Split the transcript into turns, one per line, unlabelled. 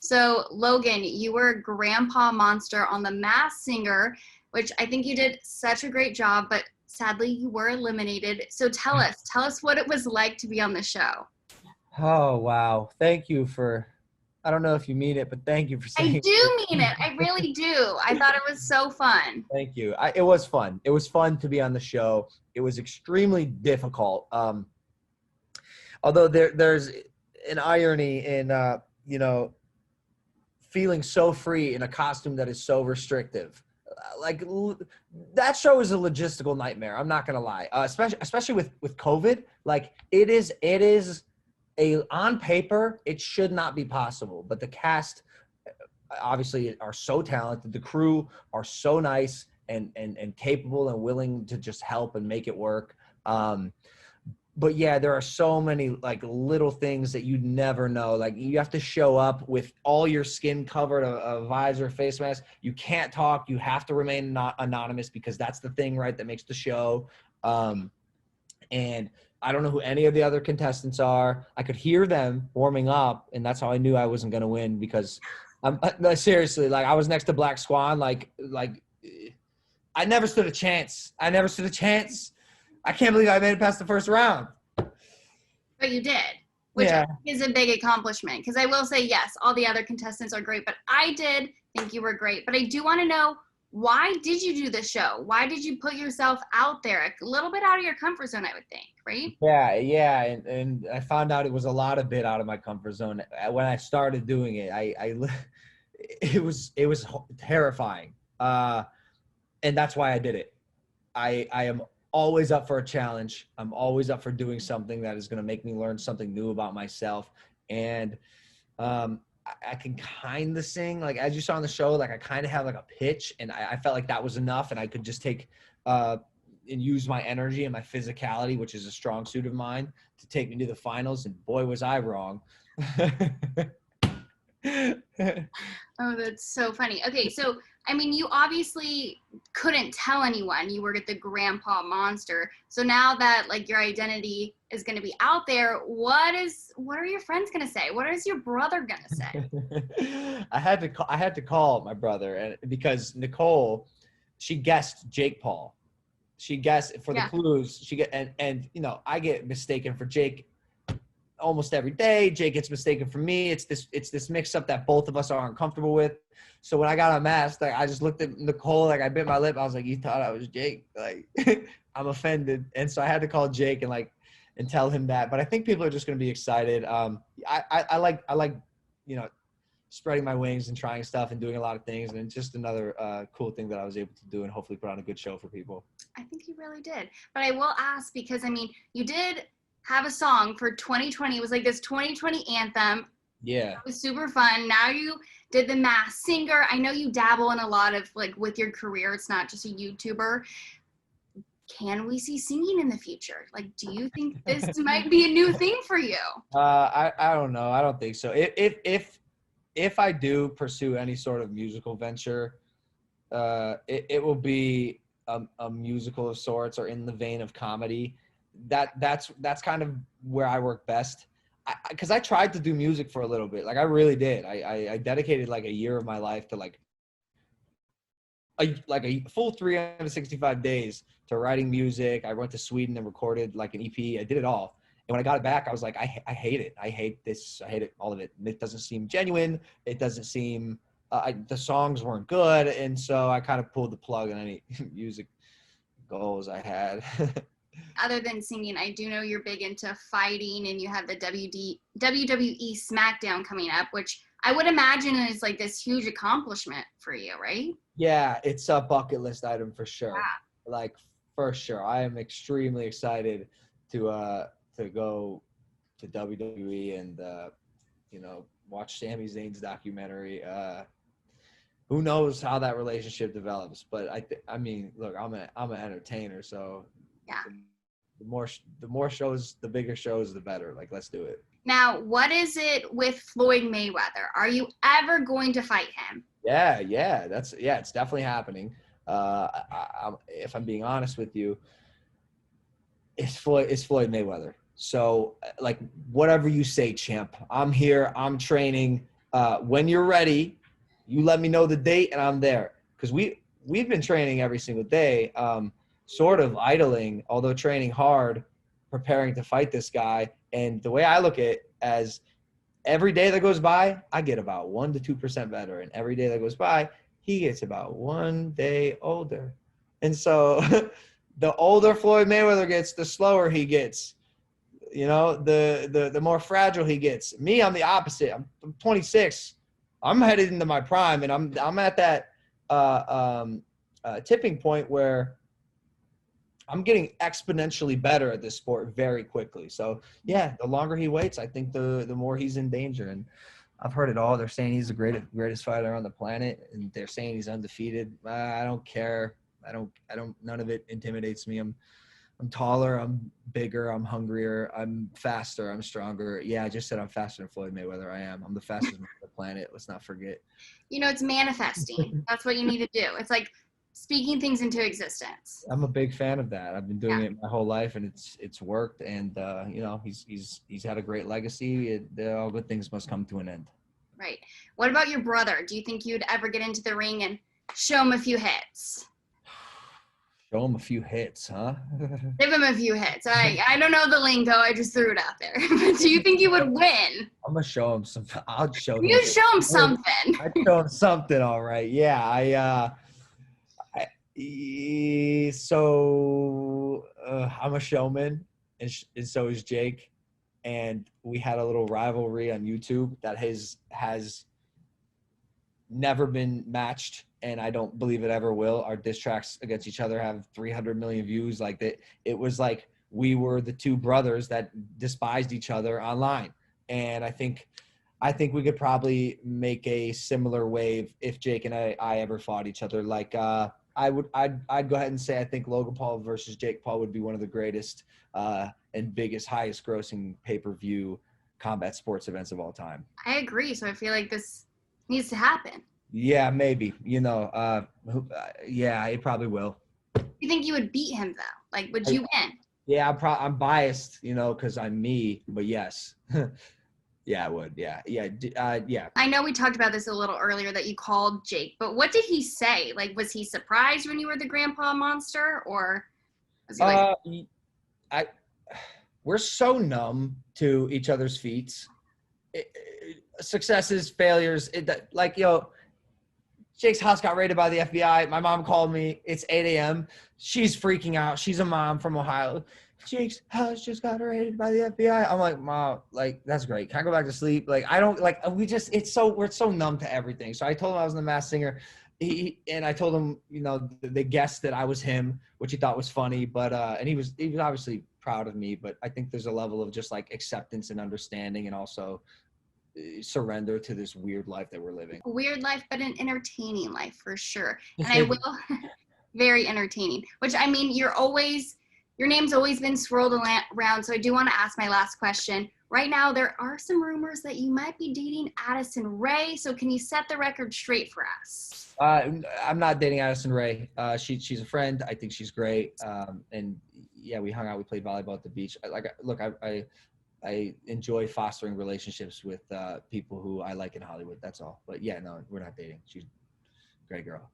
So Logan, you were Grandpa Monster on The Masked Singer, which I think you did such a great job, but sadly you were eliminated. So tell us what it was like to be on the show.
Oh, wow. Thank you for, I don't know if you mean it, but thank you for
I
saying
do mean it. I really do. I thought it was so fun.
thank you. It was fun. It was fun to be on the show. It was extremely difficult. Although there's an irony in, feeling so free in a costume that is so restrictive. Like that show is a logistical nightmare. I'm not going to lie. Especially with COVID, like it is on paper, it should not be possible, but the cast obviously are so talented. The crew are so nice and capable and willing to just help and make it work. But yeah, there are so many like little things that you never know. Like you have to show up with all your skin covered, a visor, face mask. You can't talk. You have to remain not anonymous because that's the thing, right? That makes the show. And I don't know who any of the other contestants are. I could hear them warming up, and that's how I knew I wasn't going to win because no, seriously, like I was next to Black Swan. Like I never stood a chance. I can't believe I made it past the first round.
But you did, which I think is a big accomplishment. Because I will say, yes, all the other contestants are great, but I did think you were great. But I do want to know, why did you do the show? Why did you put yourself out there? A little bit out of your comfort zone, I would think, right?
Yeah. And I found out it was a lot of bit out of my comfort zone. When I started doing it, it was terrifying. And that's why I did it. I am always up for a challenge. I'm always up for doing something that is going to make me learn something new about myself. And I can kind of sing, like as you saw on the show, like I kind of have like a pitch, and I felt like that was enough, and I could just take and use my energy and my physicality, which is a strong suit of mine, to take me to the finals. And boy, was I wrong.
Oh, that's so funny. Okay, so I mean, you obviously couldn't tell anyone you were the Grandpa Monster. So now that like your identity is going to be out there, what are your friends going to say? What is your brother going to say?
I had to call my brother, and because Nicole, she guessed Jake Paul. She guessed for the clues. And I get mistaken for Jake almost every day. Jake gets mistaken for me. It's this mix up that both of us are uncomfortable with. So when I got unmasked, like I just looked at Nicole, like I bit my lip. I was like, "You thought I was Jake?" Like I'm offended, and so I had to call Jake and tell him that. But I think people are just going to be excited. I like spreading my wings and trying stuff and doing a lot of things, and it's just another cool thing that I was able to do and hopefully put on a good show for people.
I think you really did. But I will ask, because I mean, you did have a song for 2020. It was like this 2020 anthem.
Yeah.
It was super fun. Now you did The Masked Singer. I know you dabble in a lot of like with your career. It's not just a YouTuber. Can we see singing in the future? Like, do you think this might be a new thing for you?
I don't know. I don't think so. If I do pursue any sort of musical venture, it will be a musical of sorts or in the vein of comedy. That's kind of where I work best. Because I tried to do music for a little bit. Like I really did. I dedicated like a year of my life to like a full 365 days to writing music. I went to Sweden and recorded like an EP. I did it all. And when I got it back, I was like, I hate it. I hate this. I hate it. All of it. It doesn't seem genuine. It doesn't seem, the songs weren't good. And so I kind of pulled the plug on any music goals I had.
Other than singing, I do know you're big into fighting, and you have the WWE SmackDown coming up, which I would imagine is like this huge accomplishment for you, right?
Yeah, it's a bucket list item for sure.
Yeah.
Like for sure. I am extremely excited to go to WWE and watch Sami Zayn's documentary. Who knows how that relationship develops? But I mean, look, I'm an entertainer, so
yeah.
The more shows, the bigger shows, the better. Like, let's do it.
Now, what is it with Floyd Mayweather? Are you ever going to fight him?
Yeah, it's definitely happening. If I'm being honest with you, it's Floyd Mayweather. So, like, whatever you say, champ, I'm here. I'm training. When you're ready, you let me know the date and I'm there. Because we've been training every single day, sort of idling, although training hard, preparing to fight this guy. And the way I look at it as every day that goes by, I get about 1 to 2% better. And every day that goes by, he gets about 1 day older. And so the older Floyd Mayweather gets, the slower he gets. You know, the more fragile he gets. Me, I'm the opposite. I'm 26. I'm headed into my prime, and I'm at that tipping point where I'm getting exponentially better at this sport very quickly. So yeah, the longer he waits, I think the more he's in danger. And I've heard it all. They're saying he's the greatest fighter on the planet, and they're saying he's undefeated. I don't care. I don't. None of it intimidates me. I'm taller, I'm bigger, I'm hungrier, I'm faster, I'm stronger. Yeah, I just said I'm faster than Floyd Mayweather. I am. I'm the fastest man on the planet. Let's not forget.
You know, it's manifesting. That's what you need to do. It's like speaking things into existence.
I'm a big fan of that. I've been doing
Yeah.
it my whole life, and it's worked. And you know, he's had a great legacy. All good things must come to an end.
Right. What about your brother? Do you think you'd ever get into the ring and show him a few hits?
Show him a few hits, huh?
Give him a few hits. I don't know the lingo. I just threw it out there. But do you think you would win?
I'm gonna show him some. I'll show him.
You show him something.
I'd show him something, all right. Yeah, I'm a showman, and so is Jake, and we had a little rivalry on YouTube that has never been matched, and I don't believe it ever will. Our diss tracks against each other have 300 million views. Like that, it was like we were the two brothers that despised each other online, and I think we could probably make a similar wave if Jake and I ever fought each other. Like I'd go ahead and say I think Logan Paul versus Jake Paul would be one of the greatest and biggest, highest grossing pay-per-view combat sports events of all time.
I agree. So I feel like this needs to happen.
Yeah, maybe. You know, yeah, it probably will.
You think you would beat him though? Like, would you win?
Yeah, I'm biased, you know, because I'm me. But yes, yeah, I would. Yeah. Yeah.
I know we talked about this a little earlier that you called Jake, but what did he say? Like, was he surprised when you were the grandpa monster, or was he like?
We're so numb to each other's feats, successes, failures. Like, yo, Jake's house got raided by the FBI. My mom called me. It's 8 a.m. She's freaking out. She's a mom from Ohio. Jake's house just got raided by the FBI. I'm like, Mom, like, that's great. Can I go back to sleep? Like, I don't, like, we're so numb to everything. So I told him I was the Masked Singer. And I told him, you know, they guessed that I was him, which he thought was funny. But, and he was obviously proud of me. But I think there's a level of just like acceptance and understanding, and also surrender to this weird life that we're living.
A weird life, but an entertaining life for sure. And I will, very entertaining, which I mean, your name's always been swirled around. So I do want to ask my last question. Right now, there are some rumors that you might be dating Addison Rae. So can you set the record straight for us?
I'm not dating Addison Rae. She's a friend. I think she's great. And yeah, we hung out. We played volleyball at the beach. I enjoy fostering relationships with people who I like in Hollywood. That's all. But yeah, no, we're not dating. She's a great girl.